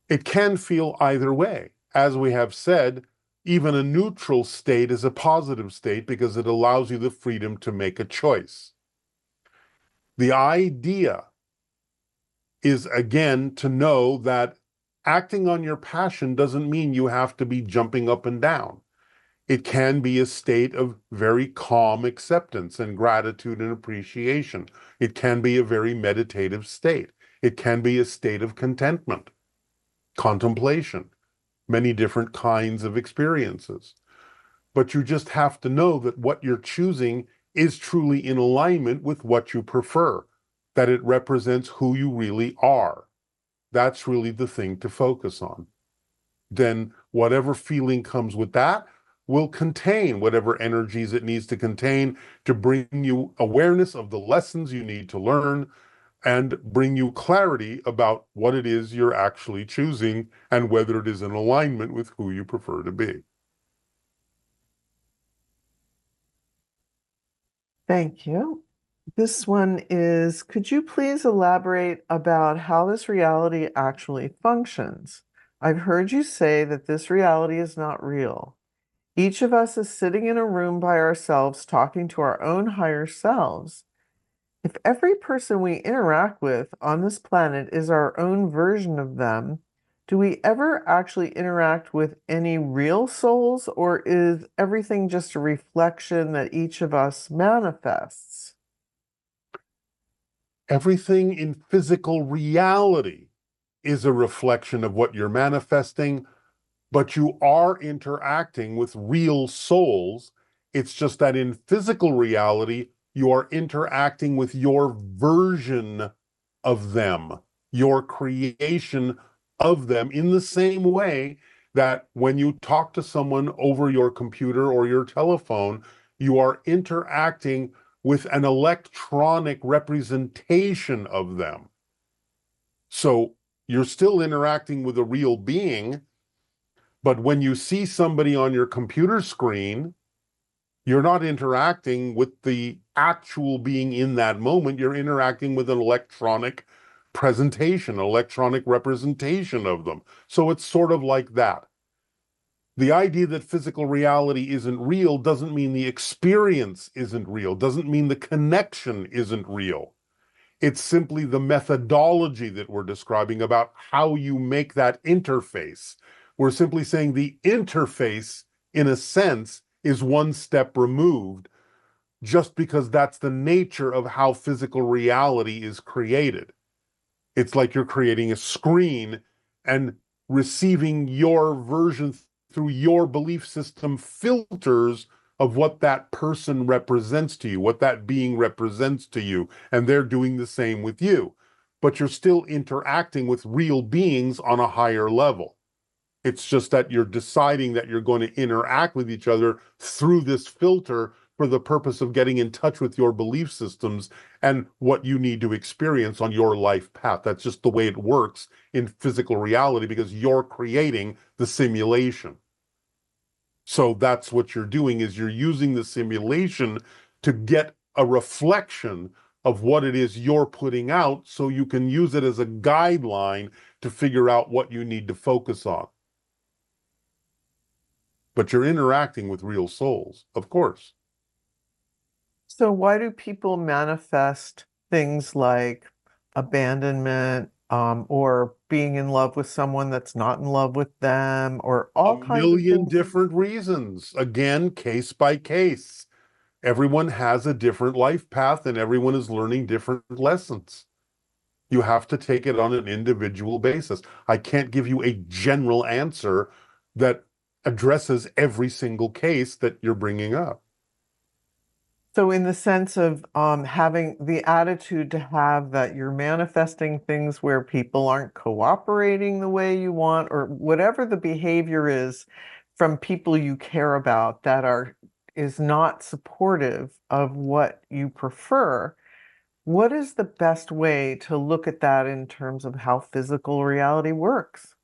It can feel either way. As we have said, even a neutral state is a positive state because it allows you the freedom to make a choice. The idea is, again, to know that acting on your passion doesn't mean you have to be jumping up and down. It can be a state of very calm acceptance and gratitude and appreciation. It can be a very meditative state. It can be a state of contentment, contemplation, many different kinds of experiences. But you just have to know that what you're choosing is truly in alignment with what you prefer, that it represents who you really are. That's really the thing to focus on. Then whatever feeling comes with that will contain whatever energies it needs to contain to bring you awareness of the lessons you need to learn and bring you clarity about what it is you're actually choosing and whether it is in alignment with who you prefer to be. Thank you. This one is, could you please elaborate about how this reality actually functions? I've heard you say that this reality is not real. Each of us is sitting in a room by ourselves talking to our own higher selves. If every person we interact with on this planet is our own version of them, do we ever actually interact with any real souls, or is everything just a reflection that each of us manifests? Everything in physical reality is a reflection of what you're manifesting, but you are interacting with real souls. It's just that in physical reality, you are interacting with your version of them, your creation of them, in the same way that when you talk to someone over your computer or your telephone, you are interacting with an electronic representation of them. So you're still interacting with a real being, but when you see somebody on your computer screen, you're not interacting with the actual being in that moment. You're interacting with an electronic presentation, electronic representation of them. So it's sort of like that. The idea that physical reality isn't real doesn't mean the experience isn't real, doesn't mean the connection isn't real. It's simply the methodology that we're describing about how you make that interface. We're simply saying the interface, in a sense, is one step removed, just because that's the nature of how physical reality is created. It's like you're creating a screen and receiving your version through your belief system filters of what that person represents to you, what that being represents to you, and they're doing the same with you. But you're still interacting with real beings on a higher level. It's just that you're deciding that you're going to interact with each other through this filter for the purpose of getting in touch with your belief systems and what you need to experience on your life path. That's just the way it works in physical reality because you're creating the simulation. So that's what you're doing, is you're using the simulation to get a reflection of what it is you're putting out, so you can use it as a guideline to figure out what you need to focus on. But you're interacting with real souls, of course. So why do people manifest things like abandonment, or being in love with someone that's not in love with them, or A all kinds of million things? different reasons. Again, case by case. Everyone has a different life path and everyone is learning different lessons. You have to take it on an individual basis. I can't give you a general answer that addresses every single case that you're bringing up. So in the sense of having the attitude to have that you're manifesting things where people aren't cooperating the way you want, or whatever the behavior is from people you care about that is not supportive of what you prefer, what is the best way to look at that in terms of how physical reality works?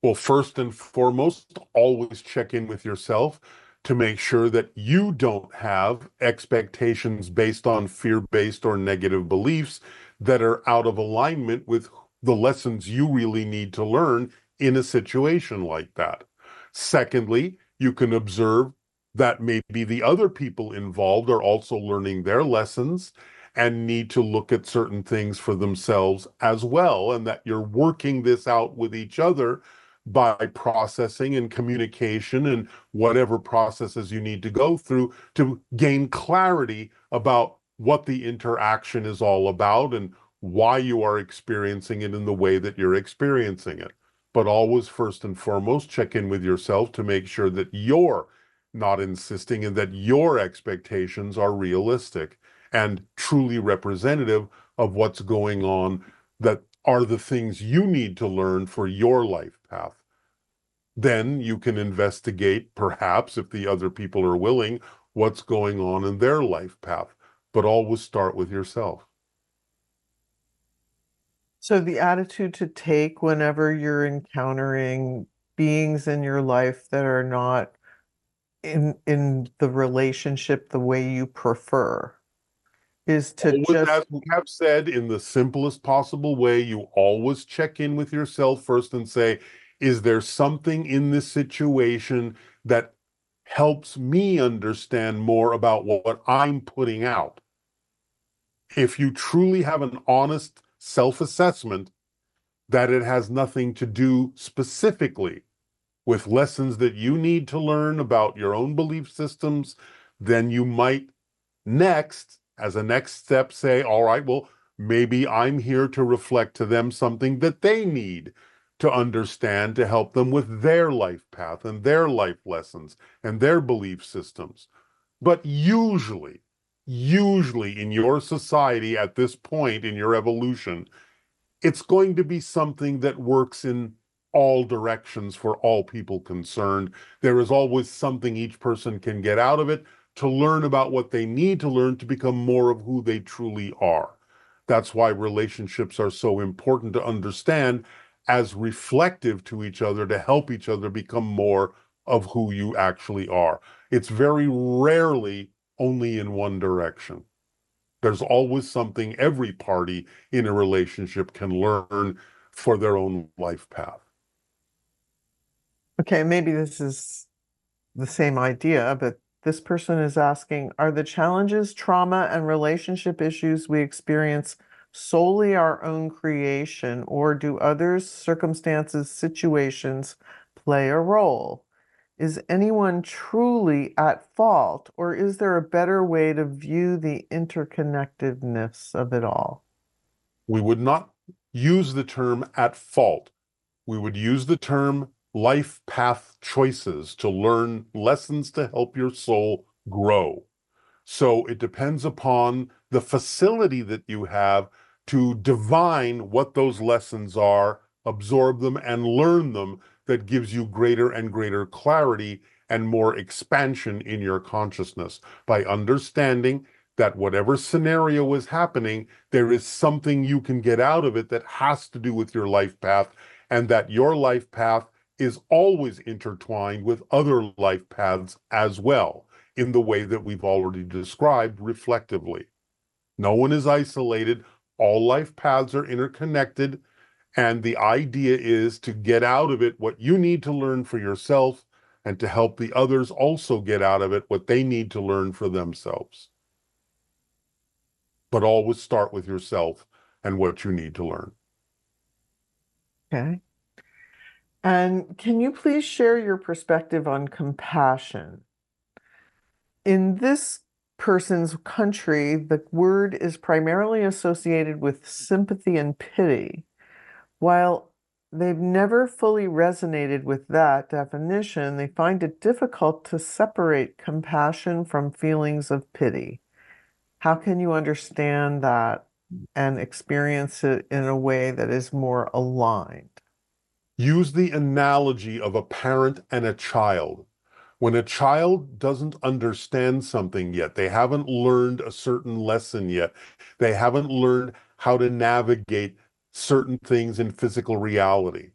Well, first and foremost, always check in with yourself to make sure that you don't have expectations based on fear-based or negative beliefs that are out of alignment with the lessons you really need to learn in a situation like that. Secondly, you can observe that maybe the other people involved are also learning their lessons and need to look at certain things for themselves as well, and that you're working this out with each other by processing and communication and whatever processes you need to go through to gain clarity about what the interaction is all about and why you are experiencing it in the way that you're experiencing it. But always, first and foremost, check in with yourself to make sure that you're not insisting and that your expectations are realistic and truly representative of what's going on, that are the things you need to learn for your life path. Then you can investigate, perhaps, if the other people are willing, what's going on in their life path. But always start with yourself. So the attitude to take whenever you're encountering beings in your life that are not in the relationship the way you prefer is to Always, just as we have said, in the simplest possible way, you always check in with yourself first and say, is there something in this situation that helps me understand more about what I'm putting out? If you truly have an honest self-assessment that it has nothing to do specifically with lessons that you need to learn about your own belief systems, then you might next, as a next step, say, all right, well, maybe I'm here to reflect to them something that they need to understand to help them with their life path and their life lessons and their belief systems. But usually in your society at this point in your evolution, it's going to be something that works in all directions for all people concerned. There is always something each person can get out of it to learn about what they need to learn to become more of who they truly are. That's why relationships are so important to understand as reflective to each other, to help each other become more of who you actually are. It's very rarely only in one direction. There's always something every party in a relationship can learn for their own life path. okay, maybe this is the same idea, but this person is asking, are the challenges, trauma, and relationship issues we experience solely our own creation, or do others, circumstances, situations play a role? Is anyone truly at fault, or is there a better way to view the interconnectedness of it all? We would not use the term at fault. We would use the term life path choices to learn lessons to help your soul grow. So it depends upon the facility that you have to divine what those lessons are, absorb them, and learn them, that gives you greater and greater clarity and more expansion in your consciousness by understanding that whatever scenario is happening, there is something you can get out of it that has to do with your life path, and that your life path is always intertwined with other life paths as well, in the way that we've already described reflectively. No one is isolated. All life paths are interconnected. And the idea is to get out of it what you need to learn for yourself and to help the others also get out of it what they need to learn for themselves. But always start with yourself and what you need to learn. Okay. And can you please share your perspective on compassion? In this person's country, the word is primarily associated with sympathy and pity. While they've never fully resonated with that definition, they find it difficult to separate compassion from feelings of pity. How can you understand that and experience it in a way that is more aligned? Use the analogy of a parent and a child. When a child doesn't understand something yet, they haven't learned a certain lesson yet, they haven't learned how to navigate certain things in physical reality.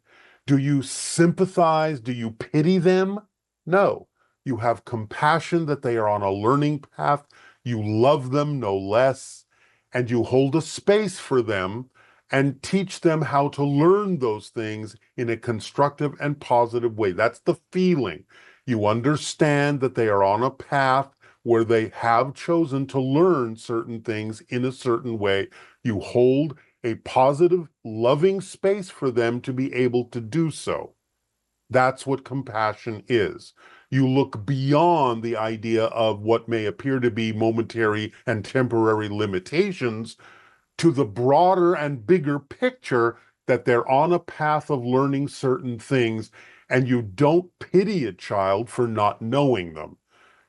Do you sympathize? Do you pity them? No. You have compassion that they are on a learning path. You love them no less, and you hold a space for them and teach them how to learn those things in a constructive and positive way. That's the feeling. You understand that they are on a path where they have chosen to learn certain things in a certain way. You hold a positive, loving space for them to be able to do so. That's what compassion is. You look beyond the idea of what may appear to be momentary and temporary limitations to the broader and bigger picture that they're on a path of learning certain things, and you don't pity a child for not knowing them.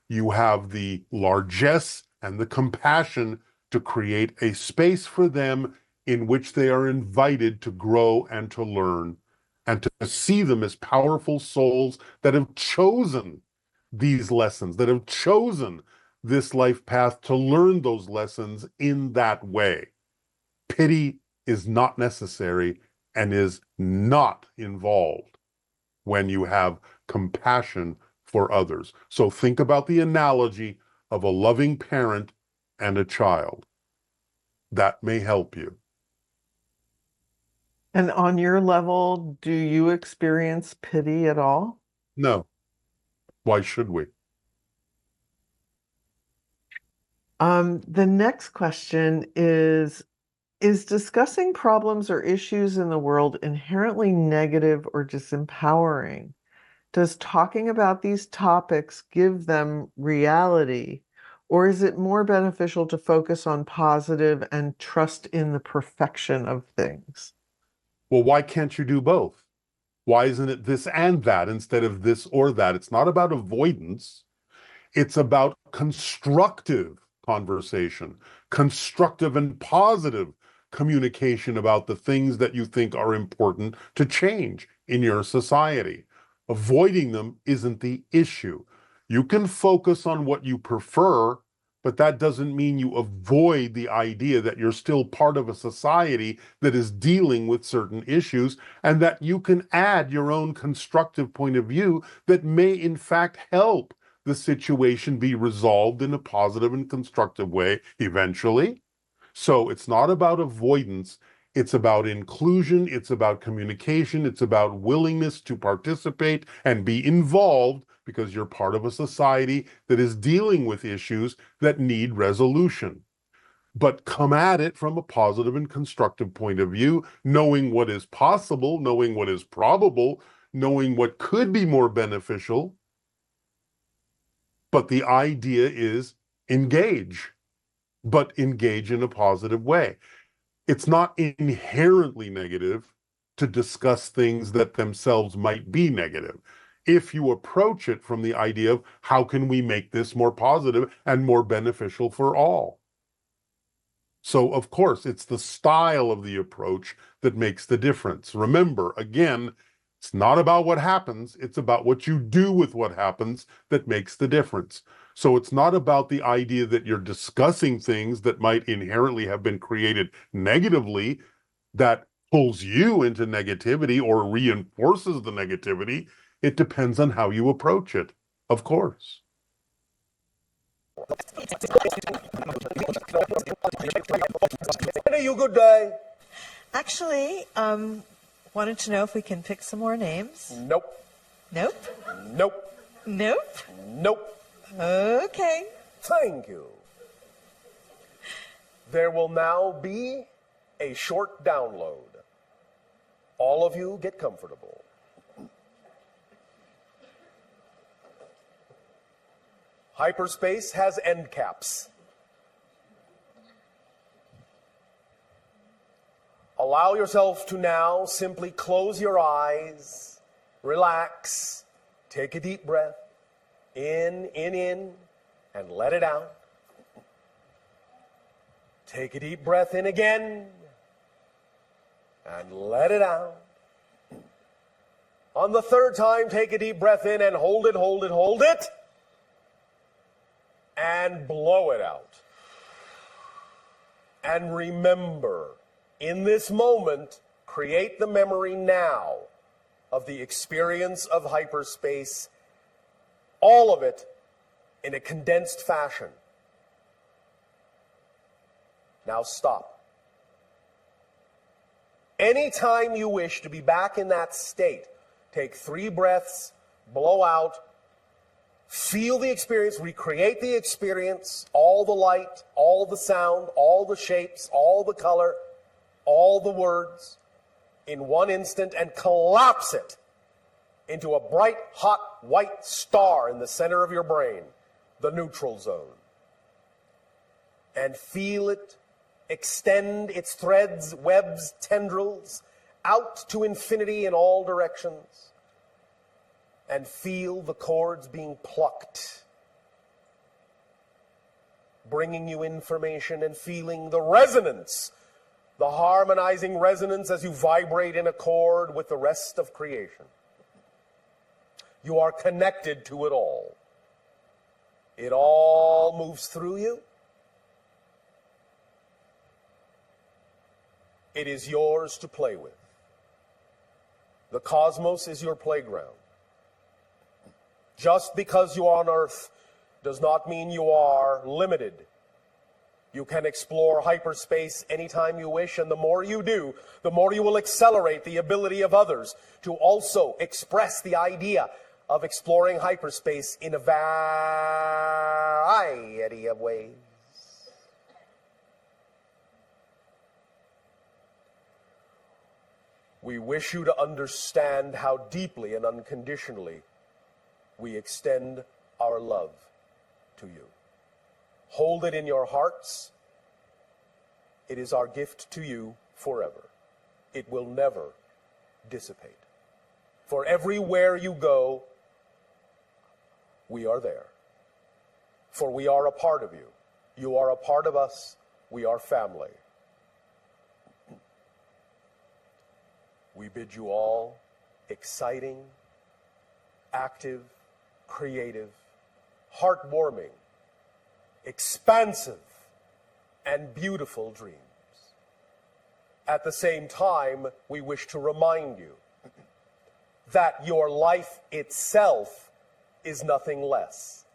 You have the largesse and the compassion to create a space for them in which they are invited to grow and to learn, and to see them as powerful souls that have chosen these lessons, that have chosen this life path to learn those lessons in that way. Pity is not necessary and is not involved when you have compassion for others. So think about the analogy of a loving parent and a child. That may help you. And on your level, do you experience pity at all? No. Why should we? The next question is discussing problems or issues in the world inherently negative or disempowering? Does talking about these topics give them reality, or is it more beneficial to focus on positive and trust in the perfection of things? Well, why can't you do both? Why isn't it this and that instead of this or that? It's not about avoidance. It's about constructive conversation, constructive and positive communication about the things that you think are important to change in your society. Avoiding them isn't the issue. You can focus on what you prefer, but that doesn't mean you avoid the idea that you're still part of a society that is dealing with certain issues and that you can add your own constructive point of view that may in fact help the situation be resolved in a positive and constructive way eventually. So it's not about avoidance. It's about inclusion. It's about communication. It's about willingness to participate and be involved because you're part of a society that is dealing with issues that need resolution. But come at it from a positive and constructive point of view, knowing what is possible, knowing what is probable, knowing what could be more beneficial. But the idea is engage, but engage in a positive way. It's not inherently negative to discuss things that themselves might be negative. If you approach it from the idea of how can we make this more positive and more beneficial for all? So, of course, it's the style of the approach that makes the difference. Remember, again, it's not about what happens, it's about what you do with what happens that makes the difference. So it's not about the idea that you're discussing things that might inherently have been created negatively that pulls you into negativity or reinforces the negativity. It depends on how you approach it, of course. You good day? Actually, wanted to know if we can pick some more names. Nope. Nope. Nope. Nope. Nope. Okay. Thank you. There will now be a short download. All of you get comfortable. Hyperspace has end caps. Allow yourself to now simply close your eyes, relax, take a deep breath, in, and let it out. Take a deep breath in again, and let it out. On the third time, take a deep breath in and hold it, and blow it out. And remember, in this moment, create the memory now of the experience of hyperspace, all of it in a condensed fashion. Now stop. Anytime you wish to be back in that state, take 3 breaths, blow out, feel the experience, recreate the experience, all the light, all the sound, all the shapes, all the color, all the words in one instant, and collapse it into a bright, hot, white star in the center of your brain, the neutral zone. And feel it extend its threads, webs, tendrils out to infinity in all directions. And feel the cords being plucked, bringing you information, and feeling the resonance, the harmonizing resonance as you vibrate in accord with the rest of creation. You are connected to it all. It all moves through you. It is yours to play with. The cosmos is your playground. Just because you are on Earth does not mean you are limited. You can explore hyperspace anytime you wish, and the more you do, the more you will accelerate the ability of others to also express the idea of exploring hyperspace in a variety of ways. We wish you to understand how deeply and unconditionally we extend our love to you. Hold it in your hearts. It is our gift to you forever. It will never dissipate. For everywhere you go, we are there. For we are a part of you. You are a part of us. We are family. We bid you all exciting, active, creative, heartwarming, expansive, and beautiful dreams. At the same time, we wish to remind you that your life itself is nothing less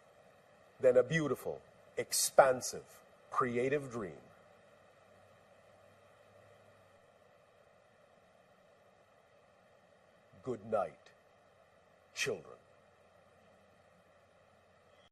than a beautiful, expansive, creative dream. Good night, children.